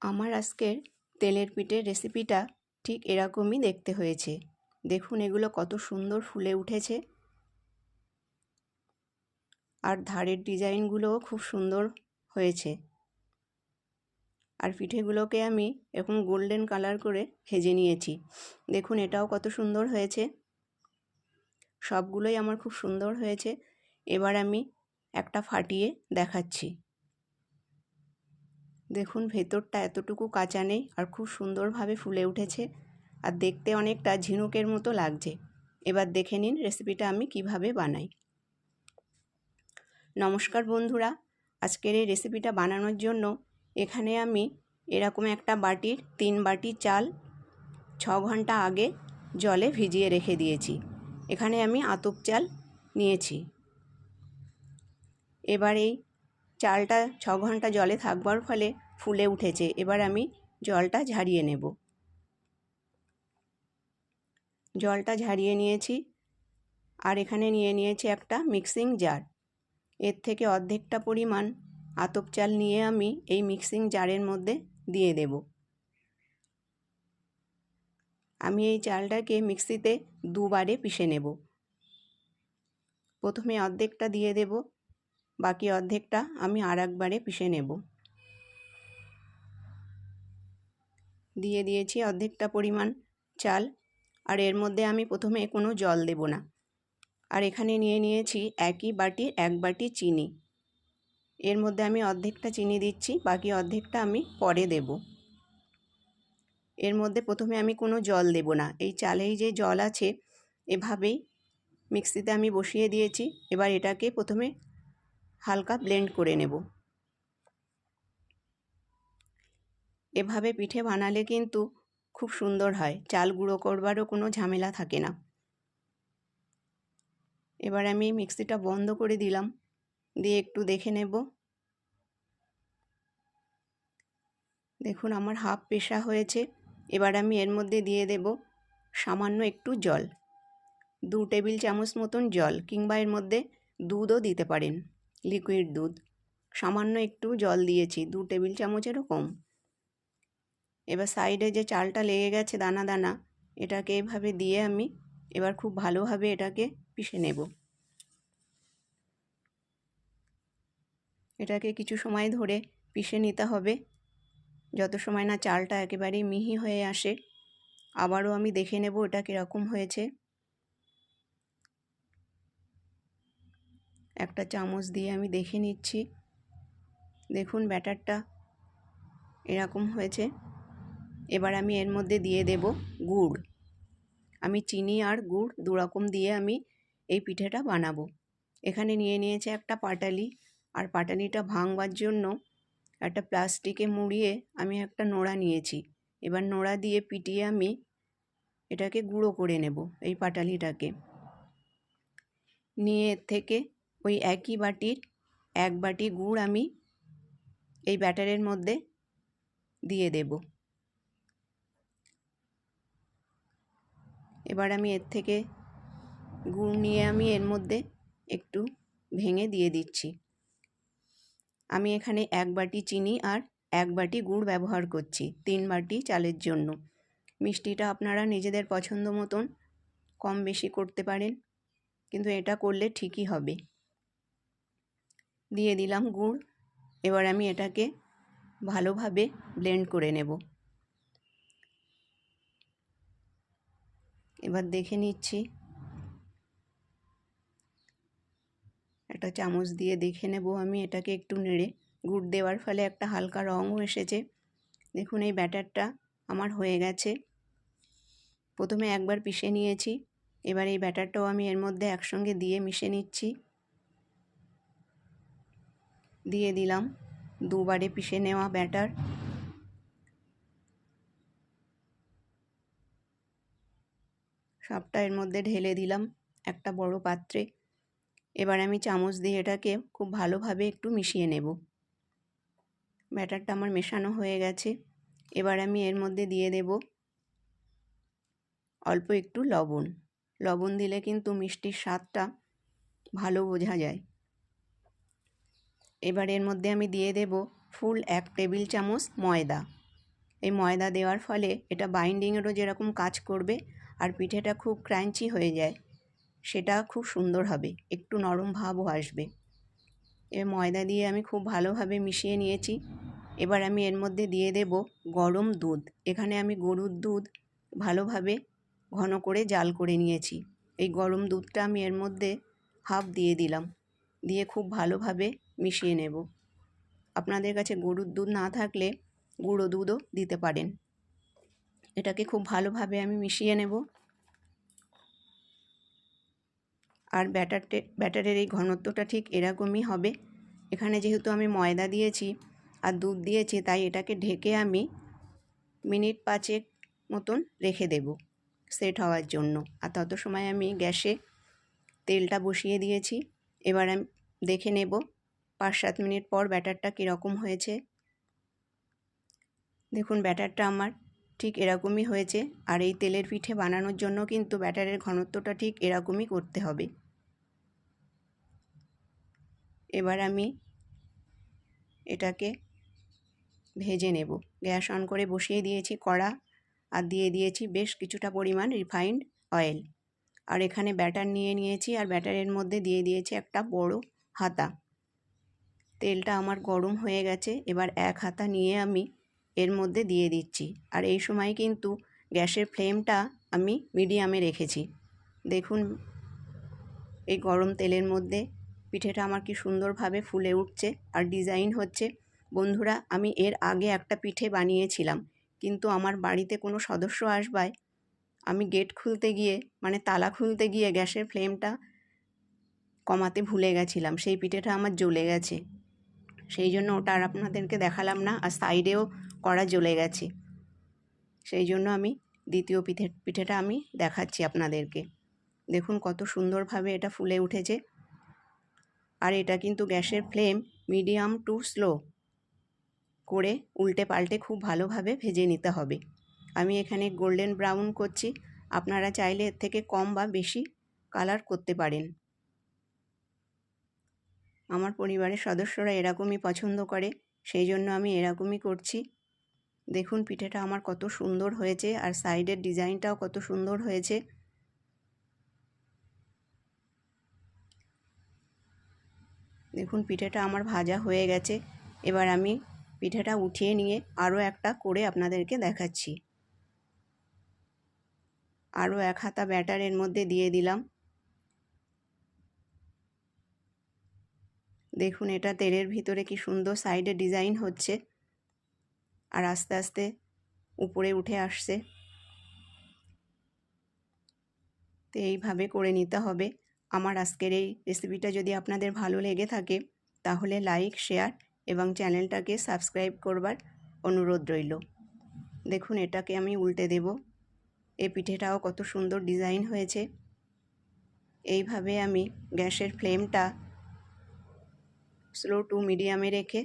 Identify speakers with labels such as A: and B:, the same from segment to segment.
A: আমার আজকের তেলের পিঠের রেসিপিটা ঠিক এরকমই দেখতে হয়েছে। দেখুন এগুলো কত সুন্দর ফুলে উঠেছে, আর ধারের ডিজাইনগুলোও খুব সুন্দর হয়েছে। আর পিঠেগুলোকে আমি এরকম গোল্ডেন কালার করে ভেজে নিয়েছি। দেখুন এটাও কত সুন্দর হয়েছে। সবগুলোই আমার খুব সুন্দর হয়েছে। এবার আমি একটা ফাটিয়ে দেখাচ্ছি। দেখুন ভেতরটা এতটুকু কাঁচা নেই আর খুব সুন্দরভাবে ফুলে উঠেছে, আর দেখতে অনেকটা ঝিনুকের মতো লাগছে। এবার দেখে নিন রেসিপিটা আমি কিভাবে বানাই। নমস্কার বন্ধুরা, আজকের এই রেসিপিটা বানানোর জন্য এখানে আমি এরকম একটা বাটির 3 বাটি চাল 6 ঘন্টা আগে জলে ভিজিয়ে রেখে দিয়েছি। এখানে আমি আতপ চাল নিয়েছি। এবার এই চালটা 6 ঘন্টা জলে থাকবার ফলে ফুলে উঠেছে। এবার আমি জলটা ঝারিয়ে নেব। জলটা ঝারিয়ে নিয়েছি, আর এখানে নিয়ে নিয়েছি একটা মিক্সিং জার। এর থেকে অর্ধেকটা পরিমাণ আতপ চাল নিয়ে আমি এই মিক্সিং জারের মধ্যে দিয়ে দেব। আমি এই চালটাকে মিক্সিতে দুবারে পিষে নেব। প্রথমে অর্ধেকটা দিয়ে দেব, বাকি অর্ধেকটা আমি আরেকবারে পিষে নেব। দিয়ে দিয়েছি অর্ধেকটা পরিমাণ চাল, আর এর মধ্যে আমি প্রথমে কোনো জল দেব না। আর এখানে নিয়ে নিয়েছি একই বাটির 1 বাটি চিনি। এর মধ্যে আমি অর্ধেকটা চিনি দিচ্ছি, বাকি অর্ধেকটা আমি পরে দেব। এর মধ্যে প্রথমে আমি কোনো জল দেব না। এই চালেই যে জল আছে এভাবেই মিক্সিতে আমি বসিয়ে দিয়েছি। এবার এটাকে প্রথমে হালকা ব্লেন্ড করে নেব। এভাবে পিঠে বানালে কিন্তু খুব সুন্দর হয়, চাল গুঁড়ো করবারও কোনো ঝামেলা থাকে না। এবার আমি মিক্সিটা বন্ধ করে দিলাম, দিয়ে একটু দেখে নেব। দেখুন আমার হাফ পেশা হয়েছে। এবার আমি এর মধ্যে দিয়ে দেব সামান্য একটু জল, 2 টেবিল চামচ মতন জল, কিংবা এর মধ্যে দুধও দিতে পারেন, লিকুইড দুধ। সামান্য একটু জল দিয়েছি, 2 টেবিল চামচেরও কম। এবার সাইডে যে চালটা লেগে গেছে দানা দানা, এটাকে এভাবে দিয়ে আমি এবার খুব ভালোভাবে এটাকে পিষে নেব। এটাকে কিছু সময় ধরে পিষে নিতে হবে, যত সময় না চালটা একেবারেই মিহি হয়ে আসে। আবারও আমি দেখে নেব এটা কীরকম হয়েছে। একটা চামচ দিয়ে আমি দেখে নিচ্ছি। দেখুন ব্যাটারটা এরকম হয়েছে। এবার আমি এর মধ্যে দিয়ে দেব গুড়। আমি চিনি আর গুড় 2 রকম দিয়ে আমি এই পিঠেটা বানাবো। এখানে নিয়ে নিয়েছে একটা পাটালি, আর পাটালিটা ভাঙবার জন্য একটা প্লাস্টিকে মুড়িয়ে আমি একটা নোড়া নিয়েছি। এবার নোড়া দিয়ে পিটিয়ে আমি এটাকে গুঁড়ো করে নেব। এই পাটালিটাকে নিয়ে এর থেকে ওই একই বাটির 1 বাটি গুড় আমি এই ব্যাটারের মধ্যে দিয়ে দেব। এবার আমি এর থেকে গুড় নিয়ে আমি এর মধ্যে একটু ভেঙে দিয়ে দিচ্ছি। আমি এখানে 1 বাটি চিনি আর 1 বাটি গুড় ব্যবহার করছি 3 বাটি চালের জন্য। মিষ্টিটা আপনারা নিজেদের পছন্দ মতন কম বেশি করতে পারেন, কিন্তু এটা করলে ঠিকই হবে। দিয়ে দিলাম গুড়। এবার আমি এটাকে ভালোভাবে ব্লেন্ড করে নেব। এবার দেখে নিচ্ছি, একটা চামচ দিয়ে দেখে নেব আমি এটাকে একটু নেড়ে। গুড় দেওয়ার ফলে একটা হালকা রঙও এসেছে। দেখুন এই ব্যাটারটা আমার হয়ে গেছে। প্রথমে একবার পিষে নিয়েছি, এবার এই ব্যাটারটাও আমি এর মধ্যে একসঙ্গে দিয়ে মিশে নিচ্ছি। দিয়ে দিলাম 2 বারে পিষে নেওয়া ব্যাটার। সবটা এর মধ্যে ঢেলে দিলাম একটা বড় পাত্রে। এবার আমি চামচ দিয়ে এটাকে খুব ভালোভাবে একটু মিশিয়ে নেব। ব্যাটারটা আমার মেশানো হয়ে গেছে। এবার আমি এর মধ্যে দিয়ে দেব অল্প একটু লবণ। লবণ দিলে কিন্তু মিষ্টির স্বাদটা ভালো বোঝা যায়। এবার এর মধ্যে আমি দিয়ে দেব ফুল 1 টেবিল চামচ ময়দা। এই ময়দা দেওয়ার ফলে এটা বাইন্ডিংয়েরও যেরকম কাজ করবে আর পিঠেটা খুব ক্রাঞ্চি হয়ে যায়, সেটা খুব সুন্দর হবে, একটু নরম ভাবও আসবে। এবার ময়দা দিয়ে আমি খুব ভালোভাবে মিশিয়ে নিয়েছি। এবার আমি এর মধ্যে দিয়ে দেব গরম দুধ। এখানে আমি গরুর দুধ ভালোভাবে ঘন করে জাল করে নিয়েছি। এই গরম দুধটা আমি এর মধ্যে হাফ দিয়ে দিলাম, দিয়ে খুব ভালোভাবে মিশিয়ে নেব। আপনাদের কাছে গরুর দুধ না থাকলে গুঁড়ো দুধও দিতে পারেন। এটাকে খুব ভালোভাবে আমি মিশিয়ে নেব। আর ব্যাটারের এই ঘনত্বটা ঠিক এরকমই হবে। এখানে যেহেতু আমি ময়দা দিয়েছি আর দুধ দিয়েছি, তাই এটাকে ঢেকে আমি মিনিট 5 মতন রেখে দেব সেট হওয়ার জন্য। আর তত সময় আমি গ্যাসে তেলটা বসিয়ে দিয়েছি। এবার আমি দেখে নেব 5-7 মিনিট পর ব্যাটারটা কীরকম হয়েছে। দেখুন ব্যাটারটা আমার ঠিক এরকমই হয়েছে। আর এই তেলের পিঠে বানানোর জন্য কিন্তু ব্যাটারের ঘনত্বটা ঠিক এরকমই করতে হবে। এবার আমি এটাকে ভেজে নেব। গ্যাস অন করে বসিয়ে দিয়েছি কড়া, আর দিয়ে দিয়েছি বেশ কিছুটা পরিমাণ রিফাইন্ড অয়েল। আর এখানে ব্যাটার নিয়ে নিয়েছি, আর ব্যাটারের মধ্যে দিয়ে দিয়েছি একটা বড় হাতা। তেলটা আমার গরম হয়ে গেছে। এবার এক হাতা নিয়ে আমি এর মধ্যে দিয়ে দিচ্ছি। আর এই সময় কিন্তু গ্যাসের ফ্লেমটা আমি মিডিয়ামে রেখেছি। দেখুন এই গরম তেলের মধ্যে পিঠেটা আমার কি সুন্দরভাবে ফুলে উঠছে আর ডিজাইন হচ্ছে। বন্ধুরা, আমি এর আগে একটা পিঠে বানিয়েছিলাম, কিন্তু আমার বাড়িতে কোনো সদস্য আসবায় আমি গেট খুলতে গিয়ে মানে তালা খুলতে গিয়ে গ্যাসের ফ্লেমটা কমাতে ভুলে গেছিলাম। সেই পিঠেটা আমার জ্বলে গেছে, সেই জন্য ওটা আর আপনাদেরকে দেখালাম না। আর সাইডেও কড়া জ্বলে গেছে, সেই জন্য আমি দ্বিতীয় পিঠেটা আমি দেখাচ্ছি আপনাদেরকে। দেখুন কত সুন্দরভাবে এটা ফুলে উঠেছে। আর এটা কিন্তু গ্যাসের ফ্লেম মিডিয়াম টু স্লো করে উল্টে পাল্টে খুব ভালোভাবে ভেজে নিতে হবে। আমি এখানে গোল্ডেন ব্রাউন করছি, আপনারা চাইলে এর থেকে কম বা বেশি কালার করতে পারেন। আমার পরিবারের সদস্যরা এরকমই পছন্দ করে, সেই জন্য আমি এরকমই করছি। দেখুন পিঠেটা আমার কত সুন্দর হয়েছে, আর সাইডের ডিজাইনটাও কত সুন্দর হয়েছে। দেখুন পিঠেটা আমার ভাজা হয়ে গেছে। এবার আমি পিঠেটা উঠিয়ে নিয়ে আরও একটা করে আপনাদেরকে দেখাচ্ছি। আরও এক হাতা ব্যাটার এর মধ্যে দিয়ে দিলাম। দেখুন এটা তেলের ভিতরে কি সুন্দর সাইডে ডিজাইন হচ্ছে আর আস্তে আস্তে উপরে উঠে আসছে। তো এইভাবে করে নিতে হবে। আমার আজকের এই রেসিপিটা যদি আপনাদের ভালো লেগে থাকে তাহলে লাইক, শেয়ার এবং চ্যানেলটাকে সাবস্ক্রাইব করবার অনুরোধ রইল। দেখুন এটাকে আমি উল্টে দেব। এই পিঠেটাও কত সুন্দর ডিজাইন হয়েছে। এইভাবে আমি গ্যাসের ফ্লেমটা স্লো টু মিডিয়ামে রেখে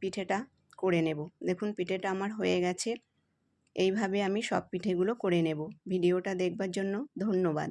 A: পিঠেটা করে নেব। দেখুন পিঠেটা আমার হয়ে গেছে। এইভাবে আমি সব পিঠেগুলো করে নেব। ভিডিওটা দেখবার জন্য ধন্যবাদ।